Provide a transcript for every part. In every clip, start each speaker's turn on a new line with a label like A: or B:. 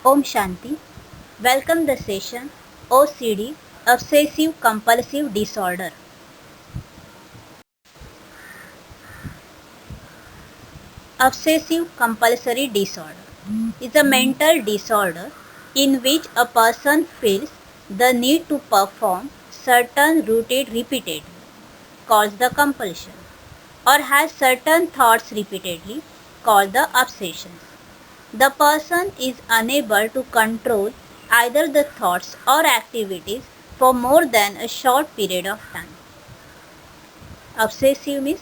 A: Om Shanti. Welcome the session OCD Obsessive Compulsive Disorder. Obsessive compulsory disorder is a mental disorder in which a person feels the need to perform certain routine repeatedly, called the compulsion, or has certain thoughts repeatedly, called the obsessions. The person is unable to control either the thoughts or activities for more than a short period of time. Obsessive means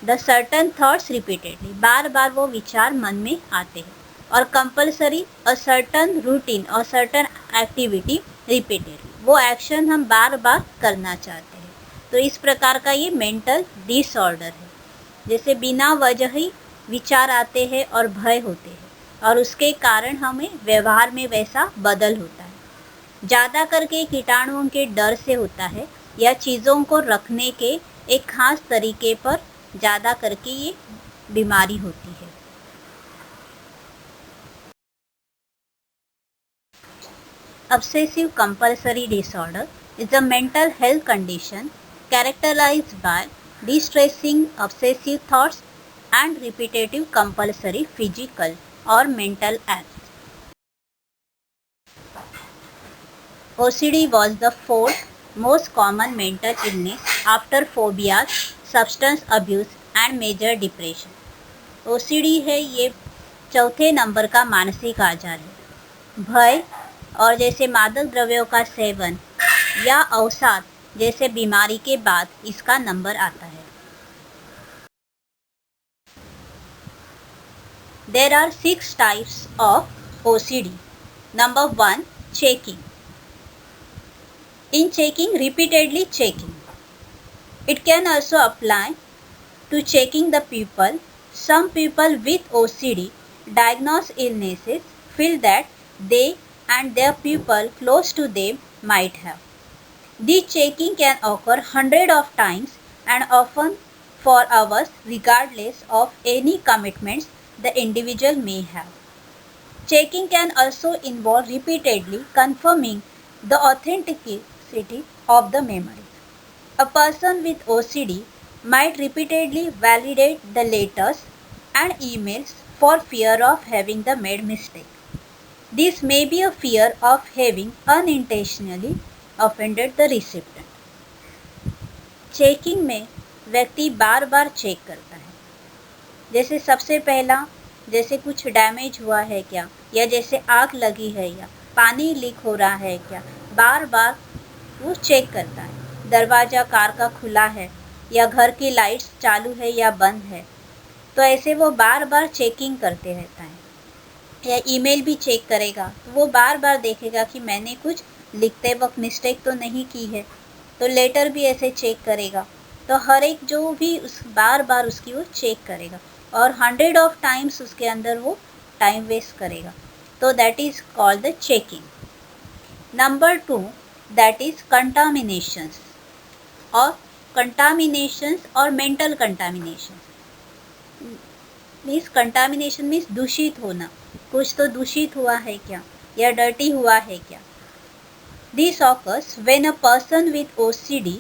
A: the certain thoughts repeatedly, बार बार वो विचार मन में आते हैं. और compulsory a certain routine और सर्टन एक्टिविटी रिपीटेडली, वो एक्शन हम बार बार करना चाहते हैं. तो इस प्रकार का ये मेंटल डिसऑर्डर है. जैसे बिना वजह ही विचार आते हैं और भय होते हैं और उसके कारण हमें व्यवहार में वैसा बदल होता है. ज़्यादा करके कीटाणुओं के डर से होता है या चीज़ों को रखने के एक खास तरीके पर ज़्यादा करके ये बीमारी होती है. Obsessive compulsory disorder is a mental health condition characterized by distressing obsessive thoughts and repetitive compulsory physical or mental acts. OCD was the fourth most common mental illness after phobias, substance abuse and major depression. OCD है ये चौथे number का मानसिक आजार है. भय और जैसे मादक द्रव्यों का सेवन या अवसाद जैसे बीमारी के बाद इसका नंबर आता है. There are 6 types of OCD. Number 1, checking. In checking, repeatedly checking. It can also apply to checking the people. Some people with OCD diagnosed illnesses feel that they and their people close to them might have. This checking can occur hundreds of times and often for hours regardless of any commitments the individual may have. Checking can also involve repeatedly confirming the authenticity of the memory. A person with OCD might repeatedly validate the letters and emails for fear of having the made mistake. This may be a fear of having unintentionally offended the recipient. Checking में व्यक्ति बार बार check करता है. जैसे सबसे पहला, जैसे कुछ damage हुआ है क्या, या जैसे आग लगी है या पानी लीक हो रहा है क्या, बार बार वो चेक करता है. दरवाज़ा कार का खुला है या घर की लाइट्स चालू है या बंद है, तो ऐसे वो बार बार चेकिंग करते रहता है. या ईमेल भी चेक करेगा तो वो बार बार देखेगा कि मैंने कुछ लिखते वक्त मिस्टेक तो नहीं की है. तो लेटर भी ऐसे चेक करेगा. तो हर एक जो भी उस बार बार उसकी वो चेक करेगा और 100 ऑफ टाइम्स उसके अंदर वो टाइम वेस्ट करेगा. तो that is called the checking. Number 2, that is contaminations और mental contamination. Means contamination means दूषित होना. कुछ तो दूषित हुआ है क्या या डर्टी हुआ है क्या. This occurs when a person with OCD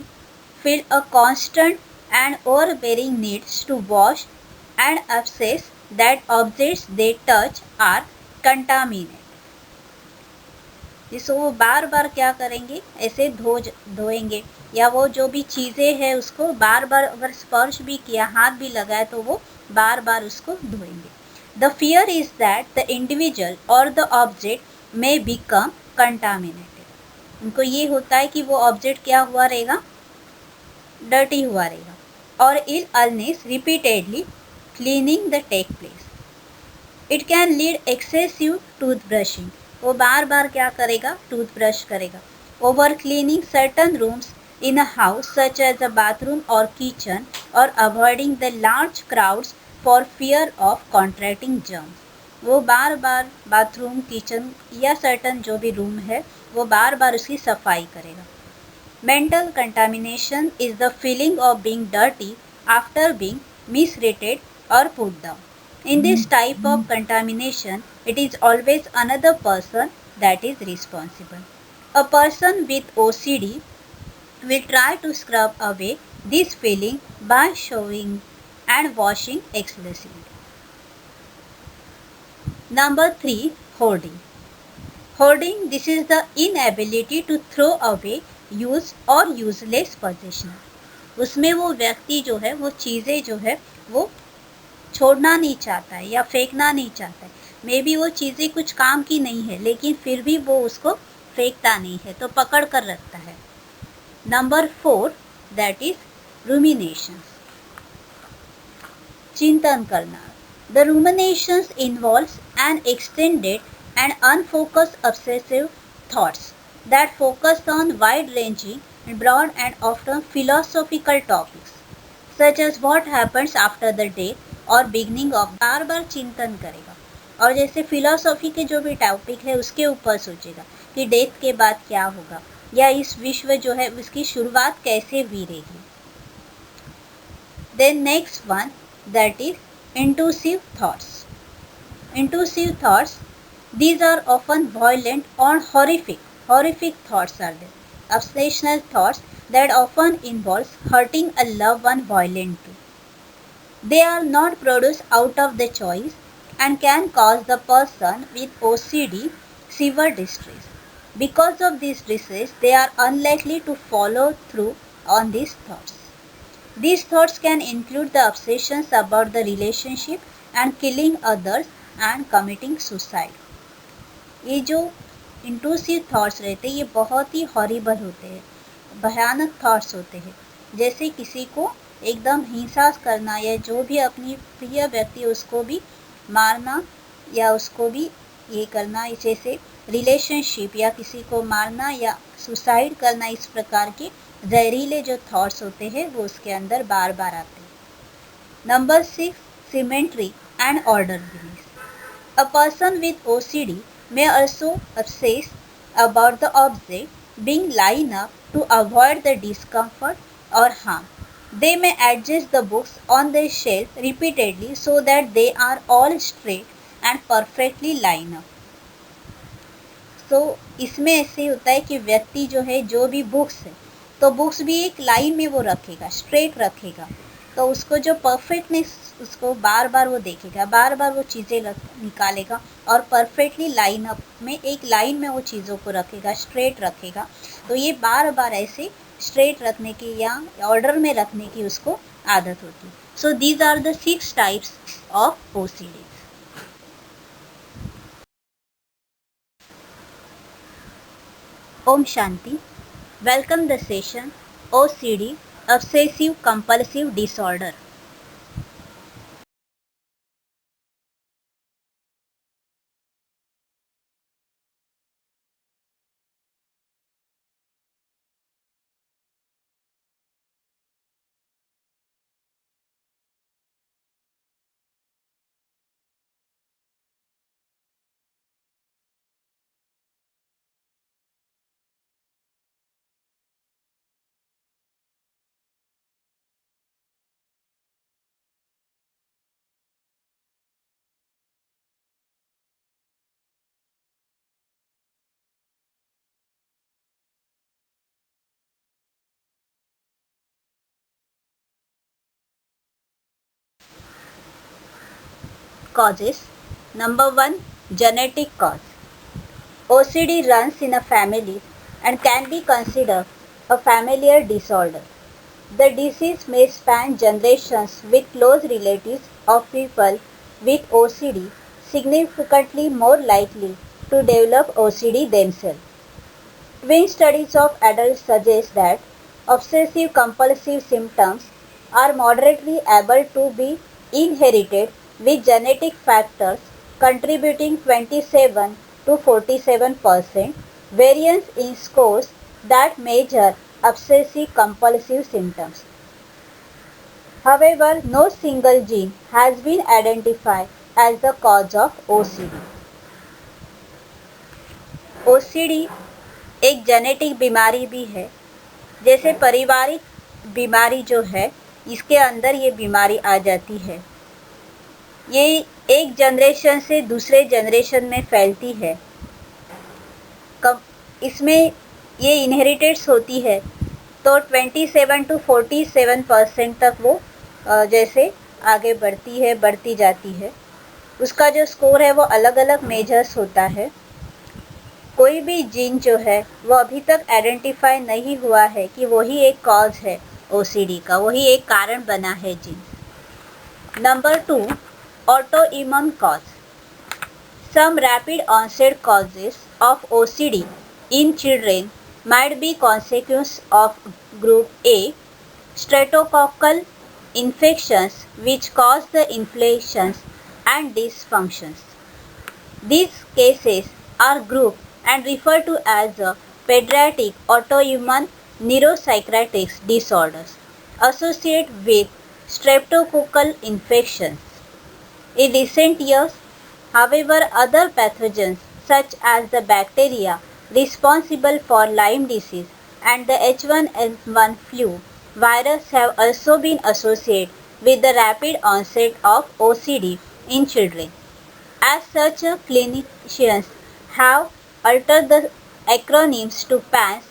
A: feel a constant and overbearing needs to wash and obsess that objects they touch are contaminated. जिसको वो बार बार क्या करेंगे, ऐसे धोएंगे या वो जो भी चीज़ें हैं उसको बार बार अगर स्पर्श भी किया, हाथ भी लगाए तो वो बार बार उसको धोएंगे. The fear is that the individual or the object may become contaminated. उनको ये होता है कि वो ऑब्जेक्ट क्या हुआ रहेगा, डर्टी हुआ रहेगा. और illness repeatedly cleaning the take place. It can lead excessive toothbrushing. वो बार बार क्या करेगा, टूथब्रश करेगा. Over cleaning certain rooms in a house such as a bathroom or kitchen or avoiding the large crowds for fear of contracting germs. वो बार बार bathroom, kitchen या certain जो भी room है वो बार बार उसकी सफाई करेगा. Mental contamination is the feeling of being dirty after being mistreated or put down. In this type of contamination, it is always another person that is responsible. A person with OCD will try to scrub away this feeling by showing and washing exclusively. Number 3, hoarding. Hoarding, this is the inability to throw away used or useless possession. उसमें वो व्यक्ति जो है वो चीज़ें जो है वो छोड़ना नहीं चाहता है या फेंकना नहीं चाहता है. मे बी वो चीज़ें कुछ काम की नहीं है लेकिन फिर भी वो उसको फेंकता नहीं है तो पकड़ कर रखता है. Number 4, that is ruminations. चिंतन करना. The ruminations involves an extended and unfocused obsessive thoughts that focus on wide-ranging and broad and often philosophical topics such as what happens after the death or beginning of. बार बार चिंतन करेगा और जैसे philosophy के जो भी topic है उसके ऊपर सोचेगा कि डेथ के बाद क्या होगा या इस विश्व जो है उसकी शुरुआत कैसे हुई रहेगी. Then next one, that is intrusive thoughts. Intrusive thoughts, these are often violent or horrific. Horrific thoughts are there. Obsessional thoughts that often involves hurting a loved one violently. They are not produced out of the choice and can cause the person with OCD severe distress. Because of this distress, they are unlikely to follow through on these thoughts. These thoughts can include the obsessions about the relationship and killing others and committing suicide. ये जो intrusive thoughts रहते हैं ये बहुत ही horrible होते हैं, भयानक thoughts होते हैं. जैसे किसी को एकदम हिंसा करना या जो भी अपनी प्रिय व्यक्ति उसको भी मारना या उसको भी ये करना, जैसे रिलेशनशिप या किसी को मारना या सुसाइड करना, इस प्रकार के जहरीले जो थॉट्स होते हैं वो उसके अंदर बार बार आते हैं. Number 6, symmetry and orderliness. A person with OCD may also obsess about the object being lined up to avoid the discomfort or harm. They may adjust the books on their shelf repeatedly so that they are all straight and perfectly lined up. So इसमें ऐसे होता है कि व्यक्ति जो है जो भी बुक्स है तो बुक्स भी एक लाइन में वो रखेगा, स्ट्रेट रखेगा, तो उसको जो परफेक्टनेस उसको बार बार वो देखेगा, बार बार वो चीज़ें निकालेगा और परफेक्टली लाइन अप में एक लाइन में वो चीज़ों को रखेगा, स्ट्रेट रखेगा. तो ये बार बार ऐसे स्ट्रेट रखने की या ऑर्डर में रखने की उसको आदत होती है. So these are the 6 types of OCD. ओम शांति. Welcome the session OCD, obsessive compulsive disorder. Causes. Number 1, genetic cause. OCD runs in a family and can be considered a familial disorder. The disease may span generations with close relatives of people with OCD significantly more likely to develop OCD themselves. Twin studies of adults suggest that obsessive compulsive symptoms are moderately able to be inherited with genetic factors contributing 27 to 47% variance in scores that measure obsessive compulsive symptoms. However, no single gene has been identified as the cause of OCD. OCD एक genetic बीमारी भी है. जैसे पारिवारिक बीमारी जो है इसके अंदर ये बीमारी आ जाती है. ये एक जनरेशन से दूसरे जनरेशन में फैलती है, कब इसमें ये इनहेरिटेड्स होती है, तो 27 to 47% तक वो जैसे आगे बढ़ती जाती है। उसका जो स्कोर है वो अलग अलग मेजर्स होता है। कोई भी जीन जो है वो अभी तक आइडेंटिफाई नहीं हुआ है कि वही एक कॉज है ओसीडी का, वही एक कारण बना है gene. Number 2, auto immune cause. Some rapid onset causes of OCD in children might be consequence of group A streptococcal infections which cause the inflammations and dysfunctions. These cases are grouped and referred to as pediatric autoimmune neuropsychiatric disorders associated with streptococcal infections. In recent years, however, other pathogens such as the bacteria responsible for Lyme disease and the H1N1 flu virus have also been associated with the rapid onset of OCD in children. As such, clinicians have altered the acronyms to PANS,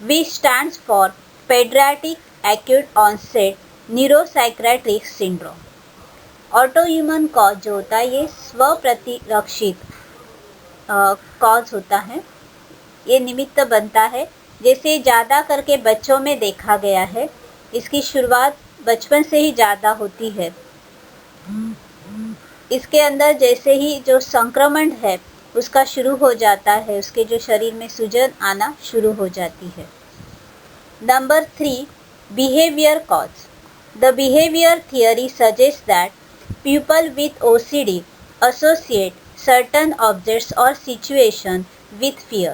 A: which stands for Pediatric Acute Onset Neuropsychiatric Syndrome. Autoimmune cause जो होता है ये स्वप्रतिरक्षित cause होता है, ये निमित्त बनता है, जैसे ज़्यादा करके बच्चों में देखा गया है। इसकी शुरुआत बचपन से ही ज़्यादा होती है। इसके अंदर जैसे ही जो संक्रमण है उसका शुरू हो जाता है, उसके जो शरीर में सूजन आना शुरू हो जाती है। Number 3, behaviour cause. The behaviour theory suggest that people with OCD associate certain objects or situations with fear.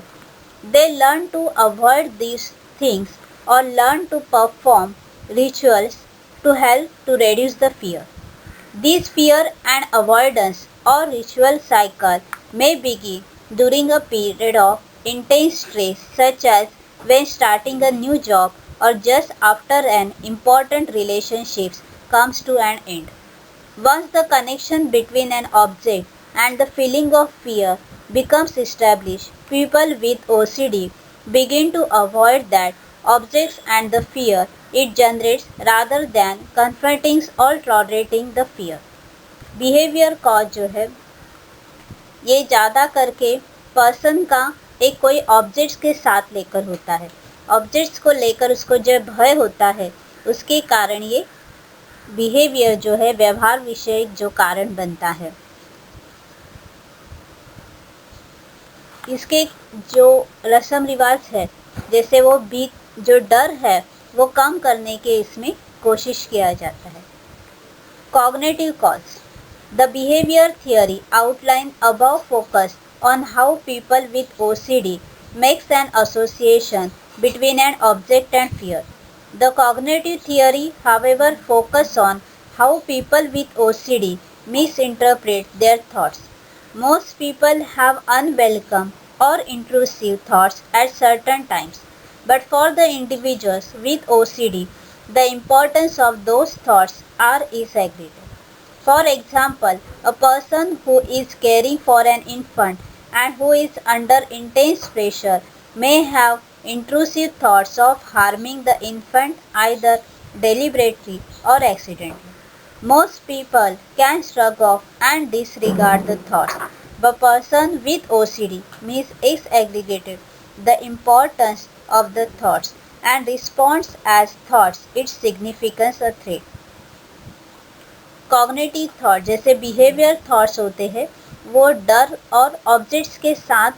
A: They learn to avoid these things or learn to perform rituals to help to reduce the fear. This fear and avoidance or ritual cycle may begin during a period of intense stress, such as when starting a new job or just after an important relationship comes to an end. Once the connection between an object and the feeling of fear becomes established, people with OCD begin to avoid that objects and the fear it generates rather than confronting or tolerating the fear. Behavior cause जो है ये ज़्यादा करके person का एक कोई objects के साथ लेकर होता है। ऑब्जेक्ट्स को लेकर उसको जो भय होता है उसके कारण ये बिहेवियर जो है व्यवहार विषयक जो कारण बनता है। इसके जो रस्म रिवाज है जैसे वो जो डर है वो कम करने के इसमें कोशिश किया जाता है। Cognitive cause. The behaviour theory outline above focus on how people with OCD makes an association between an object and fear. The cognitive theory, however, focuses on how people with OCD misinterpret their thoughts. Most people have unwelcome or intrusive thoughts at certain times, but for the individuals with OCD, the importance of those thoughts is exaggerated. For example, a person who is caring for an infant and who is under intense pressure may have intrusive thoughts of harming the infant either deliberately or accidentally. Most people can shrug off and disregard the thoughts, but person with OCD misaggregated the importance of the thoughts and responds as thoughts its significance a threat. Cognitive thought जैसे behaviour thoughts होते हैं वो डर और objects के साथ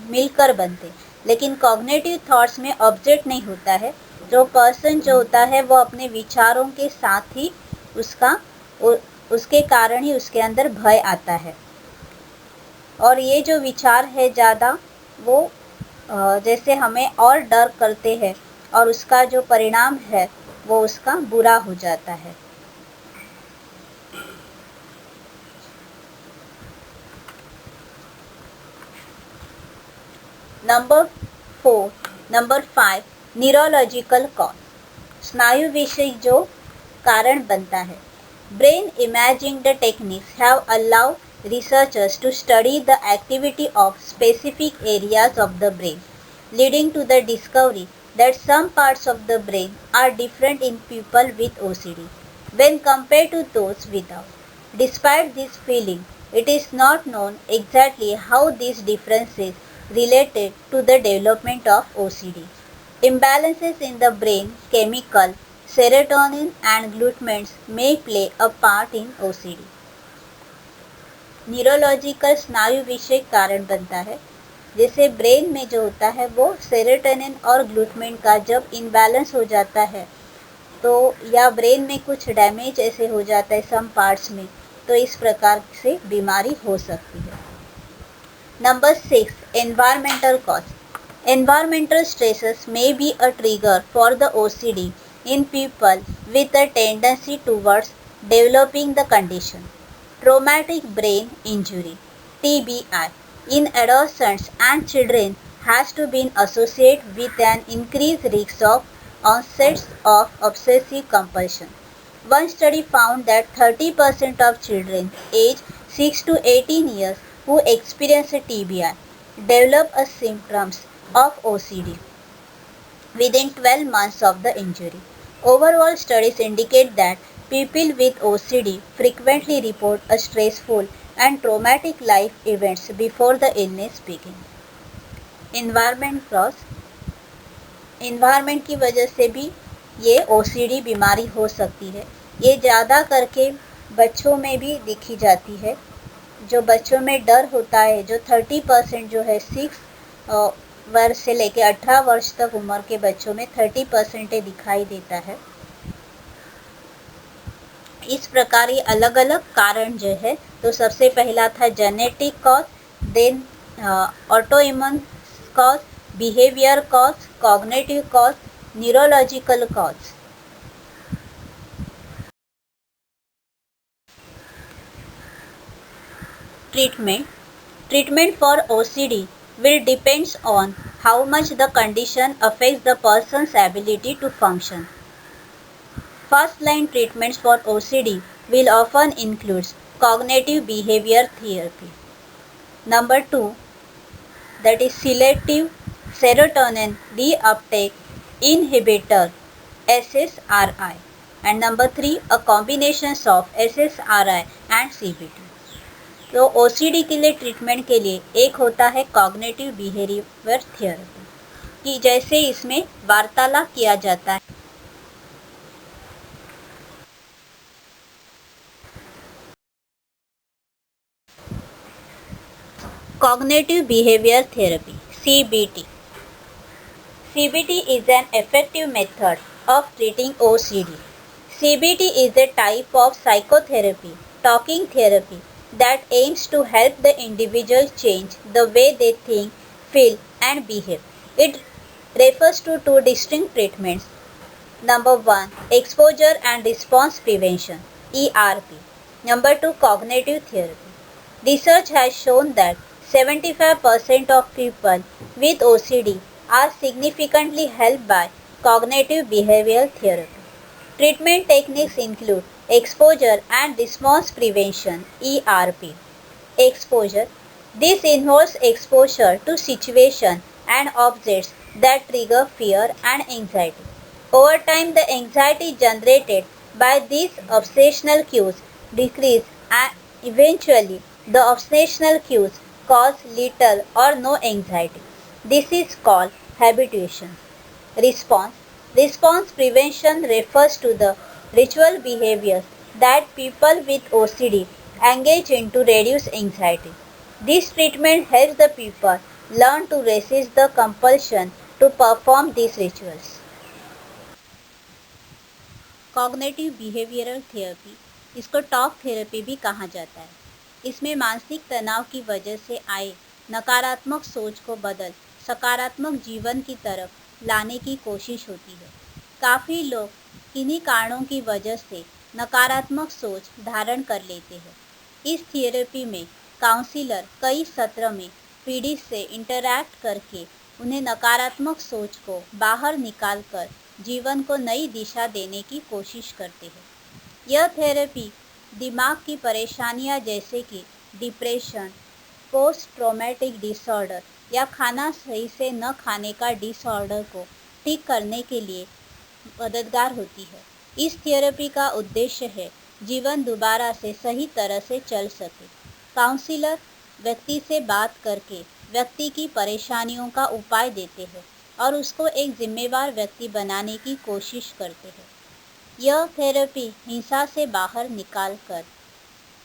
A: मिलकर बनते, लेकिन कॉग्निटिव थॉट्स में ऑब्जेक्ट नहीं होता है। जो पर्सन जो होता है वो अपने विचारों के साथ ही उसके कारण ही उसके अंदर भय आता है, और ये जो विचार है ज़्यादा वो जैसे हमें और डर करते हैं और उसका जो परिणाम है वो उसका बुरा हो जाता है। नंबर 5 न्यूरोलॉजिकल कॉज, स्नायु विषय जो कारण बनता है। Brain imaging the techniques have allowed researchers to study the activity of specific areas of the brain, leading to the discovery that some parts of the brain are different in people with OCD when compared to those without. Despite this feeling, it is not known exactly how these differences related to the development of OCD. Imbalances in the brain chemical serotonin and glutamate may play a part in OCD. Neurological स्नायु विषयक कारण बनता है, जैसे brain में जो होता है वो सेरोटोनिन और ग्लूटामेट का जब इनबैलेंस हो जाता है तो या ब्रेन में कुछ डैमेज ऐसे हो जाता है सम पार्ट्स में, तो इस प्रकार से बीमारी हो सकती है। Number 6, environmental cause. Environmental stresses may be a trigger for the OCD in people with a tendency towards developing the condition. Traumatic brain injury (TBI) in adolescents and children has to be associated with an increased risk of onsets of obsessive compulsion. One study found that 30% of children aged 6 to 18 years who experience a TBI develop a symptoms of OCD within 12 months of the injury. Overall studies indicate that people with OCD frequently report a stressful and traumatic life events before the illness begins. Environment cause, environment की वजह से भी ये OCD बीमारी हो सकती है। ये ज़्यादा करके बच्चों में भी दिखी जाती है। जो बच्चों में डर होता है, जो 30% जो है 6 वर्ष से लेकर 18 वर्ष तक उम्र के बच्चों में 30% दिखाई देता है। इस प्रकार ये अलग अलग कारण जो है, तो सबसे पहला था genetic cause, then autoimmune cause, behaviour cause, cognitive cause, neurological cause. Treatment for OCD will depends on how much the condition affects the person's ability to function. First-line treatments for OCD will often include cognitive behavior therapy. Number 2, that is selective serotonin reuptake inhibitor SSRI, and number 3, a combination of SSRI and CBT. तो OCD के लिए treatment के लिए एक होता है cognitive behaviour therapy, कि जैसे इसमें वार्तालाप किया जाता है। Cognitive Behavior Therapy (CBT). CBT is an effective method of treating OCD. CBT is a type of psychotherapy, talking therapy, that aims to help the individual change the way they think, feel, and behave. It refers to two distinct treatments. Number 1, exposure and response prevention (ERP). Number 2, cognitive therapy. Research has shown that 75% of people with OCD are significantly helped by cognitive behavioral therapy. Treatment techniques include exposure and response prevention (ERP). Exposure. This involves exposure to situations and objects that trigger fear and anxiety. Over time, the anxiety generated by these obsessional cues decrease, and eventually the obsessional cues cause little or no anxiety. This is called habituation. Response. Response prevention refers to the ritual behaviors that people with OCD engage in to reduce anxiety. This treatment helps the people learn to resist the compulsion to perform these rituals. Cognitive behavioural therapy, इसको talk therapy भी कहा जाता है। इसमें मानसिक तनाव की वजह से आए नकारात्मक सोच को बदल सकारात्मक जीवन की तरफ लाने की कोशिश होती है। काफ़ी लोग इन्हीं कारणों की वजह से नकारात्मक सोच धारण कर लेते हैं। इस थेरेपी में काउंसलर कई सत्र में पीड़ित से इंटरैक्ट करके उन्हें नकारात्मक सोच को बाहर निकालकर जीवन को नई दिशा देने की कोशिश करते हैं। यह थेरेपी दिमाग की परेशानियां जैसे कि डिप्रेशन, पोस्ट ट्रॉमेटिक डिसऑर्डर या खाना सही से न खाने का डिसऑर्डर को ठीक करने के लिए मददगार होती है। इस थेरेपी का उद्देश्य है जीवन दोबारा से सही तरह से चल सके। काउंसलर व्यक्ति से बात करके व्यक्ति की परेशानियों का उपाय देते हैं और उसको एक जिम्मेवार व्यक्ति बनाने की कोशिश करते हैं। यह थेरेपी हिंसा से बाहर निकाल कर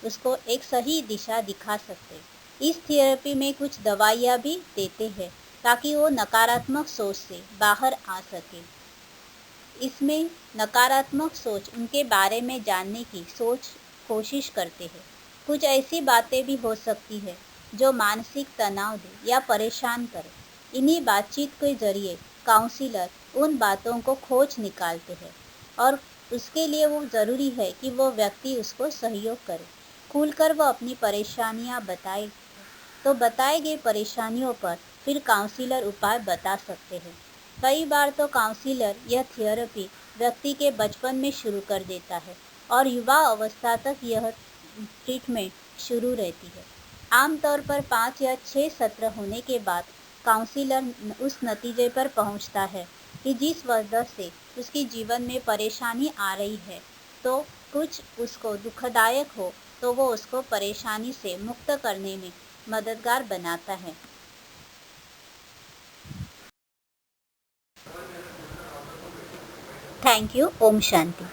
A: उसको एक सही दिशा दिखा सकते। इस थेरेपी में कुछ दवाइयाँ भी देते हैं ताकि वो नकारात्मक सोच से बाहर आ सके। इसमें नकारात्मक सोच उनके बारे में जानने की कोशिश करते हैं। कुछ ऐसी बातें भी हो सकती है जो मानसिक तनाव दे या परेशान करे। इन्हीं बातचीत के जरिए काउंसलर उन बातों को खोज निकालते हैं और उसके लिए वो ज़रूरी है कि वो व्यक्ति उसको सहयोग करे। खुलकर वो अपनी परेशानियां बताए तो बताए गए परेशानियों पर फिर काउंसलर उपाय बता सकते हैं। कई बार तो काउंसलर यह थेरेपी व्यक्ति के बचपन में शुरू कर देता है और युवा अवस्था तक यह ट्रीटमेंट शुरू रहती है। आमतौर पर 5 या 6 सत्र होने के बाद काउंसलर उस नतीजे पर पहुंचता है कि जिस वजह से उसकी जीवन में परेशानी आ रही है तो कुछ उसको दुखदायक हो तो वो उसको परेशानी से मुक्त करने में मददगार बनाता है। Thank you. ओम शांति।